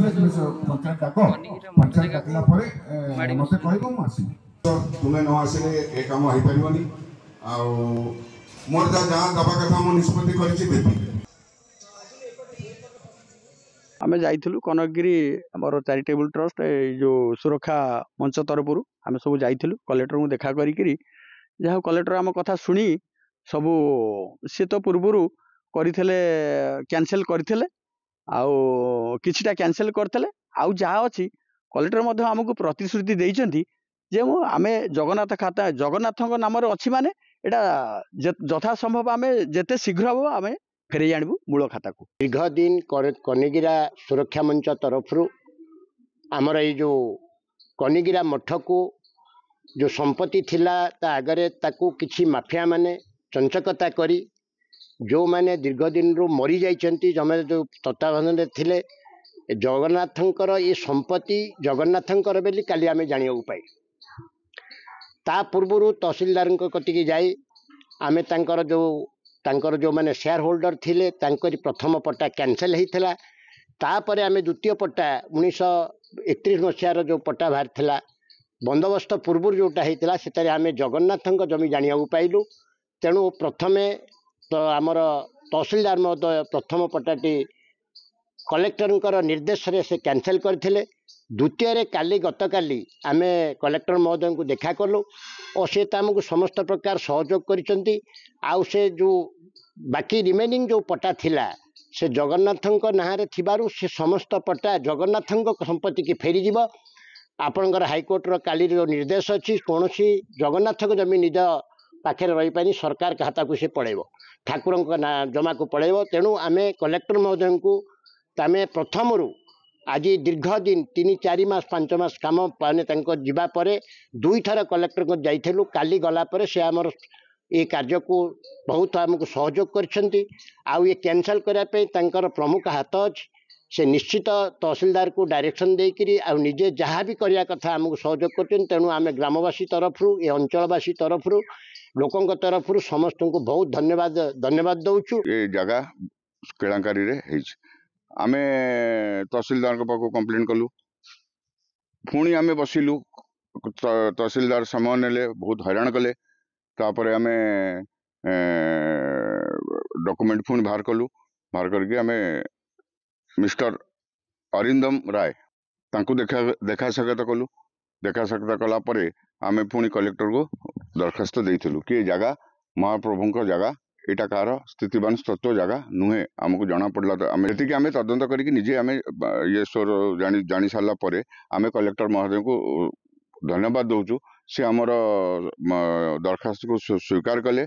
पंचायत डाक पंचायत डाकला मत कह आसबि तुम्हें न आसिले ए कम हो पारनि मोर जहाँ दबा कथा मो निष्पत्ति कर आम जाइलु कनकगिरी आमर चैरिटेबल ट्रस्ट जो सुरक्षा मंच तरफ आम सब जाइलु कलेक्टर को देखा करी जहाँ कलेक्टर आम कथा शुणी सब सी तो पूर्वर करथिले कैंसिल करथिले आउ किछिटा कैंसिल करथिले आउ जहाँ अच्छी कलेक्टर मध्य आमको प्रतिश्रुति देइचंती जे आमे जगन्नाथ खाता जगन्नाथ नाम अच्छी माने एटा यथा संभव आमे जेते शीघ्र हम आमे फेरे जानबू मूल खाता को। दीर्घ दिन कनिगिरा सुरक्षा मंच तरफ आमर ये जो कनिगिरा मठ को जो संपत्ति थिला ता आगरे ताकू किछि माफिया माने चंचकता करी जो माने दीर्घ दिन रो मरी जाइचंती जमे जो तत्वावधान थिले जगन्नाथंकर ये संपत्ति जगन्नाथंकर बेली काली आमे जानियो पाई ता पूर्वरु तहसीलदार कतिकी जाई आमे तांकर जो माने शेयर होल्डर थिले तांकरी प्रथम पट्टा कैंसिल होता तापर आमे द्वितीय पट्टा 1931 मसीहार जो पट्टा बाहर थिला बंदोबस्त पूर्व जोटा होता से आमे जगन्नाथ जमी जानिया पाइलु तेणु प्रथमे तो आमर तहसीलदार महोदय प्रथम पट्टाटी कलेक्टर निर्देश से कैंसिल करथिले द्वितीय काली गतकाली आमे कलेक्टर महोदय को देखा कलु और से आमको समस्त प्रकार सहयोग करिसेंती आउ से जो बाकी रिमेनिंग जो पट्टा थिला से जगन्नाथ नाँरे थिबारु से समस्त पट्टा जगन्नाथ संपत्ति की फेरी जीव आपणकर हाईकोर्टर काली जो निर्देश अच्छी कौन जगन्नाथ जमी निज पाखे रही पानी सरकार खाता को से पड़ेब ठाकुर जमा को पड़ेब तेणु आमे कलेक्टर महोदय को तमें प्रथम आज दीर्घ दिन 3-4 मास 5 मास काम माने जीवा परे दुई थर कलेक्टर को जाइलु काली गला परे से आमर ये कार्य को बहुत आमको सहयोग करछंती आउ ये कैंसल करने प्रमुख हाथ अच्छी से निश्चित तहसीलदार को डायरेक्शन देकरी आ निजे जहाँ भी करने कथा आमको सहयोग कर तेणु आम ग्रामवासी तरफ ये अंचलवासी तरफ लोकों तरफ समस्त को बहुत धन्यवाद दौचु। ये जगह केलांकारी रे आमे तहसीलदार पाक कंप्लेन कलु पुणी आमे बसिलु तहसीलदार समय नेले बहुत हैरान कले तापर आमे डॉक्यूमेंट पुणी बाहर कलु बाहर करके आमे मिस्टर अरिंदम राय तांको देखा साक्षात कलु देखा साक्षात कला परे आमे पुणी कलेक्टर को दरखास्त देइथिलु कि जगह महाप्रभु जगह एटा कार स्थितिवान तत्व जगह नुहे आमको जना पड़ला तो आम जी आम तदंत करके निजे आम ये स्वर जानी सारा पर आम कलेक्टर महोदय को धन्यवाद दौचु से आमर दरखास्त को स्वीकार कले।